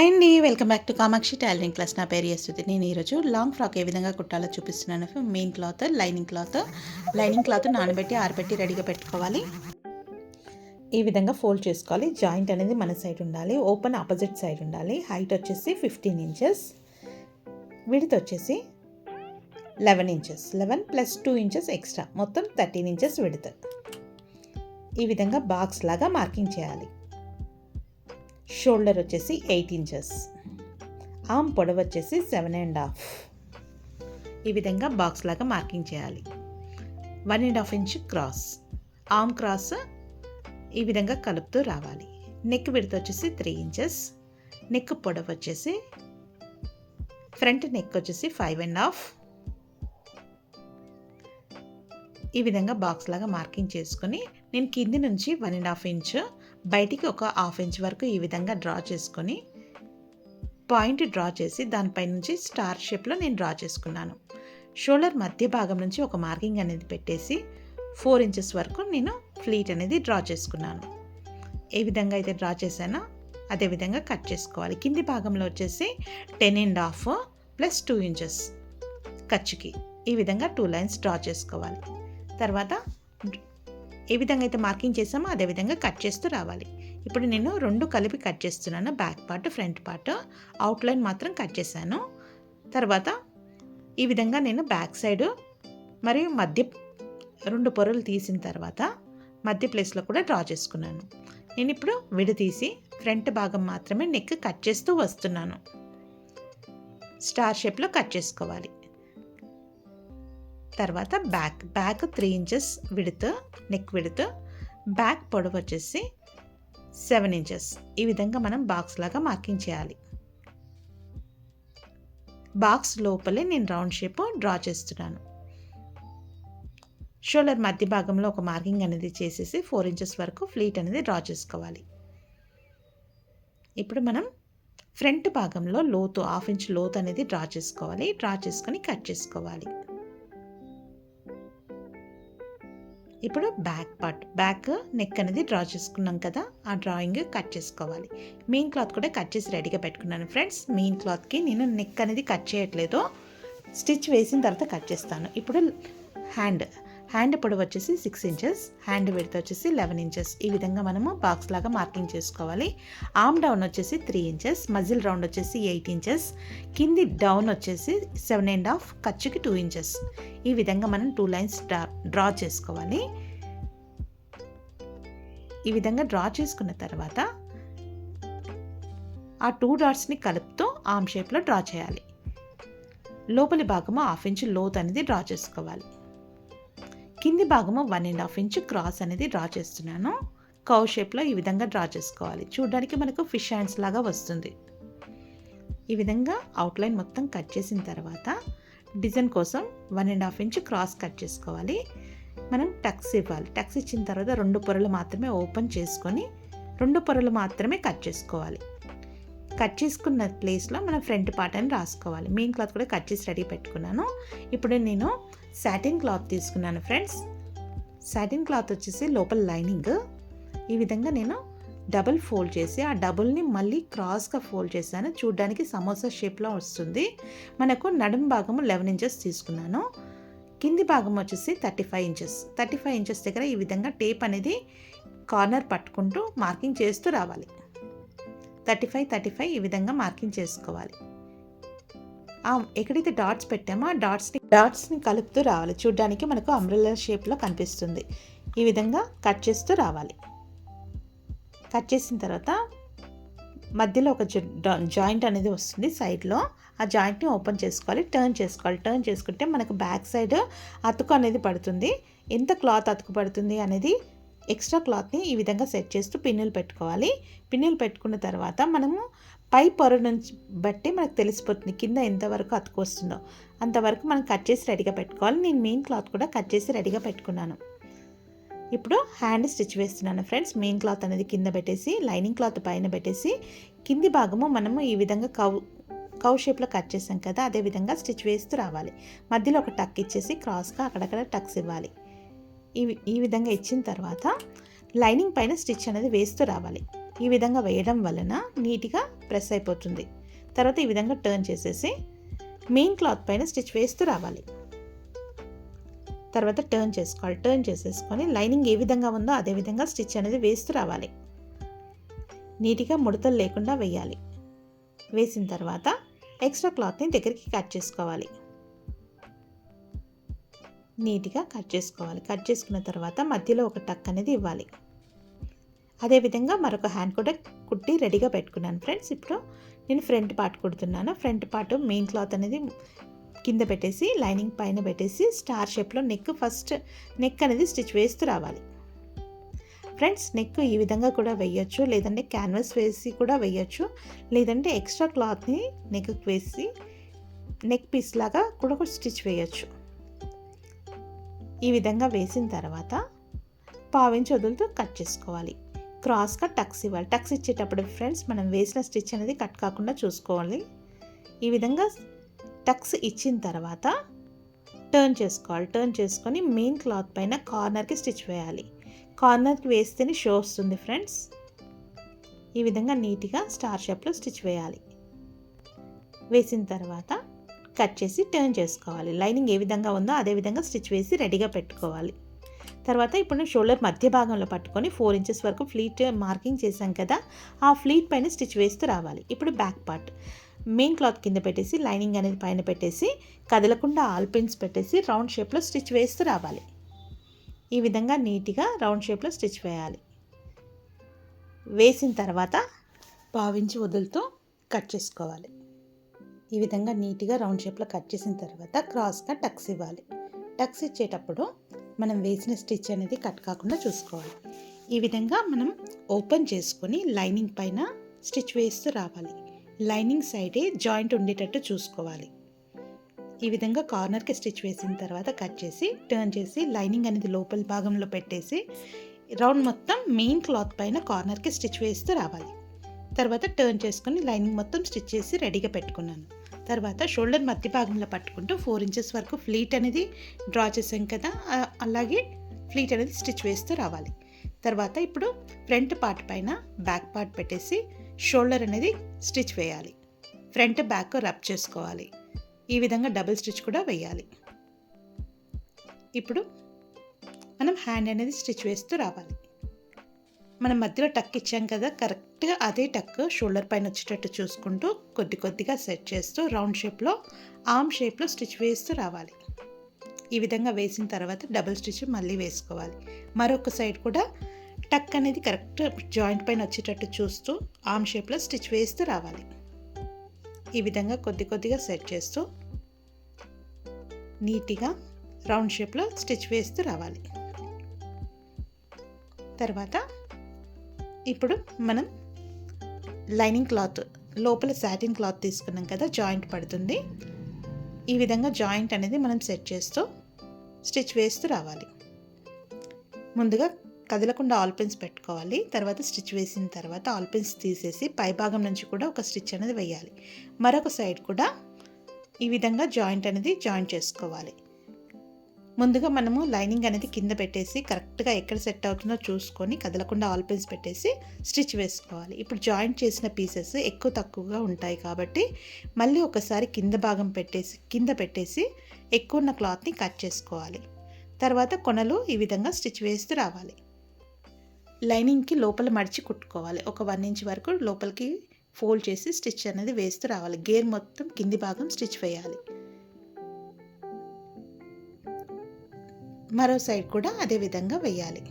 Hi అండి, welcome back to Kamakshi tailoring class. నా పేరు యశోది. నేను ఈరోజు లాంగ్ ఫ్రాక్ ఏ విధంగా కుట్టాలో చూపిస్తున్నాను. మెయిన్ క్లాత్, లైనింగ్ క్లాత్ నానబెట్టి ఆరబెట్టి రెడీగా పెట్టుకోవాలి. ఈ విధంగా ఫోల్డ్ చేసుకోవాలి. జాయింట్ అనేది మన సైడ్ ఉండాలి, ఓపెన్ ఆపోజిట్ సైడ్ ఉండాలి. హైట్ వచ్చేసి 15 ఇంచెస్, విడ్త్ వచ్చేసి 11 ఇంచెస్, 11 ప్లస్ 2 ఇంచెస్ ఎక్స్ట్రా, మొత్తం 13 ఇంచెస్ విడ్త్. ఈ విధంగా బాక్స్ లాగా మార్కింగ్ చేయాలి. షోల్డర్ వచ్చేసి 8 ఇంచెస్, ఆర్మ్ పొడవు వచ్చేసి 7.5. ఈ విధంగా బాక్స్ లాగా మార్కింగ్ చేయాలి. 1.5 ఇంచ్ క్రాస్, ఆర్మ్ క్రాస్ ఈ విధంగా కలుపుతూ రావాలి. నెక్ విడ్త్ వచ్చేసి 3 ఇంచెస్, నెక్ పొడవు వచ్చేసి ఫ్రంట్ నెక్ వచ్చేసి 5.5. ఈ విధంగా బాక్స్ లాగా మార్కింగ్ చేసుకొని నేను కింది నుంచి 1.5 ఇంచ్, బయటికి ఒక 1/2 ఇంచ్ వరకు ఈ విధంగా డ్రా చేసుకొని పాయింట్ డ్రా చేసి దానిపై నుంచి స్టార్ షేప్లో నేను డ్రా చేసుకున్నాను. షోల్డర్ మధ్య భాగం నుంచి ఒక మార్కింగ్ అనేది పెట్టేసి 4 ఇంచెస్ వరకు నేను ఫ్లీట్ అనేది డ్రా చేసుకున్నాను. ఏ విధంగా అయితే డ్రా చేశానో అదే విధంగా కట్ చేసుకోవాలి. కింది భాగంలో వచ్చేసి 10.5 ప్లస్ 2 ఇంచెస్ ఖర్చుకి ఈ విధంగా 2 లైన్స్ డ్రా చేసుకోవాలి. తర్వాత ఏ విధంగా అయితే మార్కింగ్ చేసామో అదే విధంగా కట్ చేస్తూ రావాలి. ఇప్పుడు నేను 2 కలిపి కట్ చేస్తున్నాను. Back part, front part, outline మాత్రం కట్ చేశాను. తర్వాత ఈ విధంగా నేను బ్యాక్ సైడ్ మరియు మధ్య 2 పొరలు తీసిన తర్వాత మధ్య ప్లేస్లో కూడా డ్రా చేసుకున్నాను. నేను ఇప్పుడు విడదీసి ఫ్రంట్ భాగం మాత్రమే నెక్ కట్ చేస్తూ వస్తున్నాను. స్టార్ షేప్లో కట్ చేసుకోవాలి. తర్వాత back 3 inches width, neck width, back పొడవు వచ్చేసి 7 ఇంచెస్. ఈ విధంగా మనం బాక్స్ లాగా మార్కింగ్ చేయాలి. బాక్స్ లోపలే నేను రౌండ్ షేప్ డ్రా చేస్తున్నాను. షోల్డర్ మధ్య భాగంలో ఒక మార్కింగ్ అనేది చేసేసి 4 ఇంచెస్ వరకు ఫ్లీట్ అనేది డ్రా చేసుకోవాలి. ఇప్పుడు మనం ఫ్రంట్ భాగంలో లోతు 1/2 ఇంచ్ లోతు అనేది డ్రా చేసుకోవాలి. డ్రా చేసుకొని కట్ చేసుకోవాలి. ఇప్పుడు బ్యాక్ నెక్ అనేది డ్రా చేసుకున్నాం కదా, ఆ డ్రాయింగ్ కట్ చేసుకోవాలి. మెయిన్ క్లాత్ కూడా కట్ చేసి రెడీగా పెట్టుకున్నాను ఫ్రెండ్స్. మెయిన్ క్లాత్కి నేను నెక్ అనేది కట్ చేయట్లేదు, స్టిచ్ వేసిన తర్వాత కట్ చేస్తాను. ఇప్పుడు హ్యాండ్ పొడవు వచ్చేసి 6 ఇంచెస్, హ్యాండ్ విడ్త్ వచ్చేసి 11 ఇంచెస్. ఈ విధంగా మనము బాక్స్ లాగా మార్కింగ్ చేసుకోవాలి. ఆర్మ్ డౌన్ వచ్చేసి 3 ఇంచెస్, మజిల్ రౌండ్ వచ్చేసి 8 ఇంచెస్, కింది డౌన్ వచ్చేసి 7.5, ఖర్చుకి 2 ఇంచెస్. ఈ విధంగా మనం 2 లైన్స్ డ్రా చేసుకోవాలి. ఈ విధంగా డ్రా చేసుకున్న తర్వాత ఆ 2 డాట్స్ని కలుపుతూ ఆర్మ్ షేప్లో డ్రా చేయాలి. లోపలి భాగము 1/2 ఇంచ్ లోత్ అనేది డ్రా చేసుకోవాలి. కింది భాగము 1.5 ఇంచ్ క్రాస్ అనేది డ్రా చేస్తున్నాను. కవ్ షేప్లో ఈ విధంగా డ్రా చేసుకోవాలి. చూడడానికి మనకు ఫిష్ హ్యాండ్స్ లాగా వస్తుంది. ఈ విధంగా అవుట్లైన్ మొత్తం కట్ చేసిన తర్వాత డిజైన్ కోసం 1.5 ఇంచ్ క్రాస్ కట్ చేసుకోవాలి. మనం టక్స్ ఇవ్వాలి. టక్స్ ఇచ్చిన తర్వాత 2 పొరలు మాత్రమే ఓపెన్ చేసుకొని 2 పొరలు మాత్రమే కట్ చేసుకోవాలి. కట్ చేసుకున్న ప్లేస్లో మనం ఫ్రంట్ పార్ట్ అని రాసుకోవాలి. మెయిన్ క్లాత్ కూడా కట్ చేసి రెడీ పెట్టుకున్నాను. ఇప్పుడు నేను సాటిన్ క్లాత్ తీసుకున్నాను ఫ్రెండ్స్. సాటిన్ క్లాత్ వచ్చేసి లోపల లైనింగ్ ఈ విధంగా నేను డబుల్ ఫోల్డ్ చేసి ఆ డబుల్ని మళ్ళీ క్రాస్గా ఫోల్డ్ చేశాను. చూడడానికి సమోసా షేప్లో వస్తుంది. మనకు నడుము భాగము 11 ఇంచెస్ తీసుకున్నాను. కింది భాగం వచ్చేసి 35 ఇంచెస్. 35 ఇంచెస్ దగ్గర ఈ విధంగా టేప్ అనేది కార్నర్ పట్టుకుంటూ మార్కింగ్ చేస్తూ రావాలి. 35 ఈ విధంగా మార్కింగ్ చేసుకోవాలి. ఎక్కడైతే డాట్స్ పెట్టామో ఆ డాట్స్ని కలుపుతూ రావాలి. చూడడానికి మనకు అంబ్రెల్లా షేప్లో కనిపిస్తుంది. ఈ విధంగా కట్ చేస్తూ రావాలి. కట్ చేసిన తర్వాత మధ్యలో ఒక జాయింట్ అనేది వస్తుంది సైడ్లో. ఆ జాయింట్ని ఓపెన్ చేసుకోవాలి, టర్న్ చేసుకోవాలి. టర్న్ చేసుకుంటే మనకు బ్యాక్ సైడ్ అతుకు అనేది పడుతుంది. ఎంత క్లాత్ అతుకు పడుతుంది అనేది ఎక్స్ట్రా క్లాత్ని ఈ విధంగా సెట్ చేస్తూ పిన్నులు పెట్టుకోవాలి. పిన్నులు పెట్టుకున్న తర్వాత మనము పై పొర నుంచి బట్టి మనకు తెలిసిపోతుంది కింద ఎంతవరకు అతుకు వస్తుందో అంతవరకు మనం కట్ చేసి రెడీగా పెట్టుకోవాలి. నేను మెయిన్ క్లాత్ కూడా కట్ చేసి రెడీగా పెట్టుకున్నాను. ఇప్పుడు హ్యాండ్ స్టిచ్ వేస్తున్నాను ఫ్రెండ్స్. మెయిన్ క్లాత్ అనేది కింద పెట్టేసి లైనింగ్ క్లాత్ పైన పెట్టేసి కింది భాగము మనము ఈ విధంగా కవ్ షేప్లో కట్ చేసాం కదా, అదే విధంగా స్టిచ్ వేస్తూ రావాలి. మధ్యలో ఒక టక్ ఇచ్చేసి క్రాస్గా అక్కడక్కడ టక్స్ ఇవ్వాలి. ఈ విధంగా ఇచ్చిన తర్వాత లైనింగ్ పైన స్టిచ్ అనేది వేస్తూ రావాలి. ఈ విధంగా వేయడం వలన నీట్గా ప్రెస్ అయిపోతుంది. తర్వాత ఈ విధంగా టర్న్ చేసేసి మెయిన్ క్లాత్ పైన స్టిచ్ వేస్తూ రావాలి. తర్వాత టర్న్ చేసుకోవాలి. టర్న్ చేసేసుకొని లైనింగ్ ఏ విధంగా ఉందో అదే విధంగా స్టిచ్ అనేది వేస్తూ రావాలి. నీట్గా ముడతలు లేకుండా వేయాలి. వేసిన తర్వాత ఎక్స్ట్రా క్లాత్ని దగ్గరికి కట్ చేసుకోవాలి. నీట్గా కట్ చేసుకోవాలి. కట్ చేసుకున్న తర్వాత మధ్యలో ఒక టక్ అనేది ఇవ్వాలి. అదేవిధంగా మరొక హ్యాండ్ కూడా కుట్టి రెడీగా పెట్టుకున్నాను ఫ్రెండ్స్. ఇప్పుడు నేను ఫ్రంట్ పార్ట్ కుడుతున్నాను. ఫ్రంట్ పార్ట్ మెయిన్ క్లాత్ అనేది కింద పెట్టేసి లైనింగ్ పైన పెట్టేసి స్టార్ షేప్లో నెక్ అనేది స్టిచ్ వేస్తూ రావాలి. ఫ్రెండ్స్, నెక్ ఈ విధంగా కూడా వేయచ్చు, లేదంటే క్యాన్వాస్ వేసి కూడా వేయచ్చు, లేదంటే ఎక్స్ట్రా క్లాత్ని నెక్ వేసి నెక్ పీస్ లాగా కూడా స్టిచ్ వేయచ్చు. ఈ విధంగా వేసిన తర్వాత 1/2 ఇంచ్ వదులుతూ కట్ చేసుకోవాలి. క్రాస్గా టక్స్ ఇవ్వాలి. టక్స్ ఇచ్చేటప్పుడు ఫ్రెండ్స్ మనం వేసిన స్టిచ్ అనేది కట్ కాకుండా చూసుకోవాలి. ఈ విధంగా టక్స్ ఇచ్చిన తర్వాత టర్న్ చేసుకోవాలి. టర్న్ చేసుకొని మెయిన్ క్లాత్ పైన కార్నర్కి స్టిచ్ వేయాలి. కార్నర్కి వేస్తేనే షో వస్తుంది ఫ్రెండ్స్. ఈ విధంగా నీట్గా స్టార్ షేప్లో స్టిచ్ వేయాలి. వేసిన తర్వాత కట్ చేసి టర్న్ చేసుకోవాలి. లైనింగ్ ఏ విధంగా ఉందో అదే విధంగా స్టిచ్ వేసి రెడీగా పెట్టుకోవాలి. తర్వాత ఇప్పుడు నేను షోల్డర్ మధ్య భాగంలో పట్టుకొని 4 ఇంచెస్ వరకు ఫ్లీట్ మార్కింగ్ చేశాం కదా, ఆ ఫ్లీట్ పైన స్టిచ్ వేస్తూ రావాలి. ఇప్పుడు బ్యాక్ పార్ట్ మెయిన్ క్లాత్ కింద పెట్టేసి లైనింగ్ అనేది పైన పెట్టేసి కదలకుండా ఆల్ పిన్స్ పెట్టేసి రౌండ్ షేప్లో స్టిచ్ వేస్తూ రావాలి. ఈ విధంగా నీట్గా రౌండ్ షేప్లో స్టిచ్ వేయాలి. వేసిన తర్వాత 1/2 ఇంచ్ వదులుతో కట్ చేసుకోవాలి. ఈ విధంగా నీట్గా రౌండ్ షేప్లో కట్ చేసిన తర్వాత క్రాస్గా టక్స్ ఇవ్వాలి. టక్స్ ఇచ్చేటప్పుడు మనం వేసిన స్టిచ్ అనేది కట్ కాకుండా చూసుకోవాలి. ఈ విధంగా మనం ఓపెన్ చేసుకొని లైనింగ్ పైన స్టిచ్ వేస్తూ రావాలి. లైనింగ్ సైడే జాయింట్ ఉండేటట్టు చూసుకోవాలి. ఈ విధంగా కార్నర్కి స్టిచ్ వేసిన తర్వాత కట్ చేసి టర్న్ చేసి లైనింగ్ అనేది లోపల భాగంలో పెట్టేసి రౌండ్ మొత్తం మెయిన్ క్లాత్ పైన కార్నర్కి స్టిచ్ వేస్తూ రావాలి. తర్వాత టర్న్ చేసుకొని లైనింగ్ మొత్తం స్టిచ్ చేసి రెడీగా పెట్టుకున్నాను. తర్వాత షోల్డర్ మధ్య భాగంలో పట్టుకుంటూ 4 ఇంచెస్ వరకు ఫ్లీట్ అనేది డ్రా చేసాం కదా, అలాగే ఫ్లీట్ అనేది స్టిచ్ వేస్తూ రావాలి. తర్వాత ఇప్పుడు ఫ్రంట్ పార్ట్ పైన బ్యాక్ పార్ట్ పెట్టేసి షోల్డర్ అనేది స్టిచ్ వేయాలి. ఫ్రంట్ బ్యాక్ రబ్ చేసుకోవాలి. ఈ విధంగా డబుల్ స్టిచ్ కూడా వేయాలి. ఇప్పుడు మనం హ్యాండ్ అనేది స్టిచ్ వేస్తూ రావాలి. మనం మధ్యలో టక్ ఇచ్చాం కదా, కరెక్ట్గా అదే టక్ షోల్డర్ పైన వచ్చేటట్టు చూసుకుంటూ కొద్దిగా సెట్ చేస్తూ రౌండ్ షేప్లో ఆర్మ్ షేప్లో స్టిచ్ వేస్తూ రావాలి. ఈ విధంగా వేసిన తర్వాత డబుల్ స్టిచ్ మళ్ళీ వేసుకోవాలి. మరొక సైడ్ కూడా టక్ అనేది కరెక్ట్ జాయింట్ పైన వచ్చేటట్టు చూస్తూ ఆర్మ్ షేప్లో స్టిచ్ వేస్తూ రావాలి. ఈ విధంగా కొద్దిగా సెట్ చేస్తూ నీట్గా రౌండ్ షేప్లో స్టిచ్ వేస్తూ రావాలి. తర్వాత ఇప్పుడు మనం లైనింగ్ క్లాత్ లోపల సాటిన్ క్లాత్ తీసుకున్నాం కదా, జాయింట్ పడుతుంది. ఈ విధంగా జాయింట్ అనేది మనం సెట్ చేస్తూ స్టిచ్ వేస్తూ రావాలి. ముందుగా కదలకుండా ఆల్ పిన్స్ పెట్టుకోవాలి. తర్వాత స్టిచ్ వేసిన తర్వాత ఆల్ పిన్స్ తీసేసి పై భాగం నుంచి కూడా ఒక స్టిచ్ అనేది వేయాలి. మరొక సైడ్ కూడా ఈ విధంగా జాయింట్ అనేది జాయింట్ చేసుకోవాలి. ముందుగా మనము లైనింగ్ అనేది కింద పెట్టేసి కరెక్ట్గా ఎక్కడ సెట్ అవుతుందో చూసుకొని కదలకుండా ఆల్ పిన్స్ పెట్టేసి స్టిచ్ వేసుకోవాలి. ఇప్పుడు జాయింట్ చేసిన పీసెస్ ఎక్కువ తక్కువగా ఉంటాయి కాబట్టి మళ్ళీ ఒకసారి కింద పెట్టేసి ఎక్కువ ఉన్న క్లాత్ని కట్ చేసుకోవాలి. తర్వాత కొనలు ఈ విధంగా స్టిచ్ వేస్తూ రావాలి. లైనింగ్కి లోపల మడిచి కుట్టుకోవాలి. ఒక 1 ఇంచ్ వరకు లోపలికి ఫోల్డ్ చేసి స్టిచ్ అనేది వేస్తూ రావాలి. గేర్ మొత్తం కింది భాగం స్టిచ్ వేయాలి. మరో సైడ్ కూడా అదే విధంగా వేయాలి.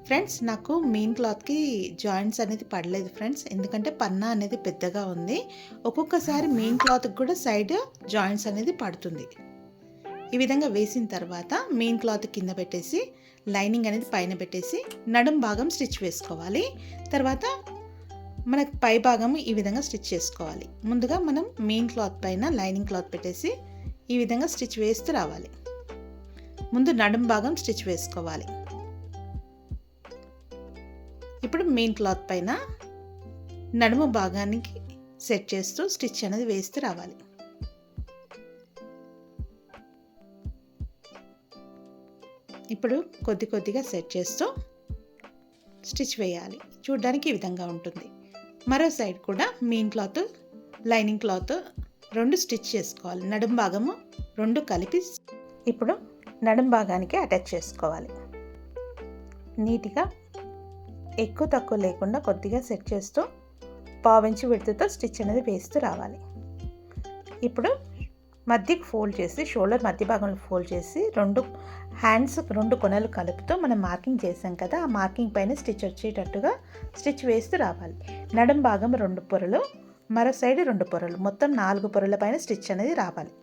ఫ్రెండ్స్, నాకు మెయిన్ క్లాత్కి జాయింట్స్ అనేది పడలేదు ఫ్రెండ్స్, ఎందుకంటే పన్నా అనేది పెద్దగా ఉంది. ఒక్కొక్కసారి మెయిన్ క్లాత్కి కూడా సైడ్ జాయింట్స్ అనేది పడుతుంది. ఈ విధంగా వేసిన తర్వాత మెయిన్ క్లాత్ కింద పెట్టేసి లైనింగ్ అనేది పైన పెట్టేసి నడుం భాగం స్టిచ్ వేసుకోవాలి. తర్వాత మనకు పై భాగం ఈ విధంగా స్టిచ్ చేసుకోవాలి. ముందుగా మనం మెయిన్ క్లాత్ పైన లైనింగ్ క్లాత్ పెట్టేసి ఈ విధంగా స్టిచ్ వేస్తూ రావాలి. ముందు నడుం భాగం స్టిచ్ వేసుకోవాలి. ఇప్పుడు మెయిన్ క్లాత్ పైన నడుము భాగానికి సెట్ చేస్తూ స్టిచ్ అనేది వేస్తూ రావాలి. ఇప్పుడు కొద్దిగా సెట్ చేస్తూ స్టిచ్ వేయాలి. చూడడానికి ఈ విధంగా ఉంటుంది. మరో సైడ్ కూడా main cloth lining cloth 2 stitch చేసుకోవాలి. నడుం భాగము 2 కలిపి ఇప్పుడు నడుం భాగానికి అటాచ్ చేసుకోవాలి. నీట్గా ఎక్కువ తక్కువ లేకుండా కొద్దిగా సెట్ చేస్తూ 1/2 ఇంచ్ విడ్త్తో స్టిచ్ అనేది వేస్తూ రావాలి. ఇప్పుడు మధ్యకి ఫోల్డ్ చేసి షోల్డర్ మధ్య భాగంలో ఫోల్డ్ చేసి 2 కొనలు కలుపుతూ మనం మార్కింగ్ చేసాం కదా, ఆ మార్కింగ్ పైన స్టిచ్ వచ్చేటట్టుగా స్టిచ్ వేస్తూ రావాలి. నడుం భాగం 2 పొరలు, మరో సైడ్ 2 పొరలు, మొత్తం 4 పొరల పైన స్టిచ్ అనేది రావాలి.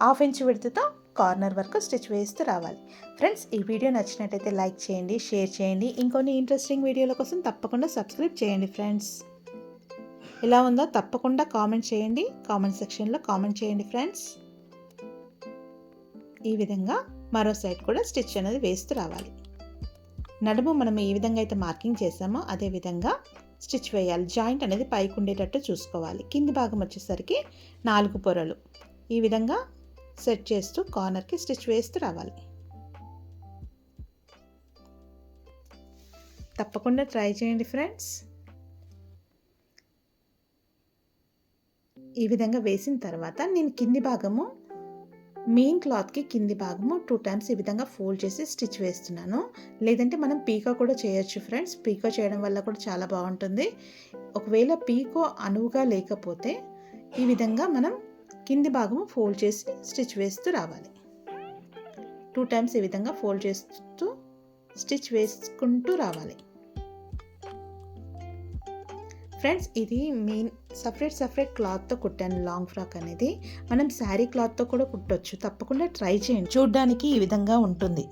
1/2 ఇంచ్ విడ్త్తో కార్నర్ వరకు స్టిచ్ వేస్తూ రావాలి. ఫ్రెండ్స్, ఈ వీడియో నచ్చినట్టయితే లైక్ చేయండి, షేర్ చేయండి. ఇంకొన్ని ఇంట్రెస్టింగ్ వీడియోల కోసం తప్పకుండా సబ్స్క్రైబ్ చేయండి. ఫ్రెండ్స్, ఎలా ఉందో తప్పకుండా కామెంట్ చేయండి. కామెంట్ సెక్షన్లో కామెంట్ చేయండి ఫ్రెండ్స్. ఈ విధంగా మరో సైడ్ కూడా స్టిచ్ అనేది వేస్తూ రావాలి. నడుము మనం ఏ విధంగా అయితే మార్కింగ్ చేసామో అదే విధంగా స్టిచ్ వేయాలి. జాయింట్ అనేది పైకి ఉండేటట్టు చూసుకోవాలి. కింది భాగం వచ్చేసరికి 4 పొరలు ఈ విధంగా సెట్ చేస్తూ కార్నర్కి స్టిచ్ వేస్తూ రావాలి. తప్పకుండా ట్రై చేయండి ఫ్రెండ్స్. ఈ విధంగా వేసిన తర్వాత నేను కింది భాగము మెయిన్ క్లాత్కి కింది భాగము 2 టైమ్స్ ఈ విధంగా ఫోల్డ్ చేసి స్టిచ్ వేస్తున్నాను. లేదంటే మనం పీకో కూడా చేయొచ్చు ఫ్రెండ్స్. పీకో చేయడం వల్ల కూడా చాలా బాగుంటుంది. ఒకవేళ పీకో అనువుగా లేకపోతే ఈ విధంగా మనం కింది భాగము ఫోల్డ్ చేసి స్టిచ్ వేస్తూ రావాలి. 2 టైమ్స్ ఈ విధంగా ఫోల్డ్ చేస్తూ స్టిచ్ వేసుకుంటూ రావాలి. ఫ్రెండ్స్, ఇది మెయిన్ సపరేట్ క్లాత్తో కుట్టాను. లాంగ్ ఫ్రాక్ అనేది మనం శారీ క్లాత్తో కూడా కుట్టొచ్చు. తప్పకుండా ట్రై చేయండి. చూడ్డానికి ఈ విధంగా ఉంటుంది.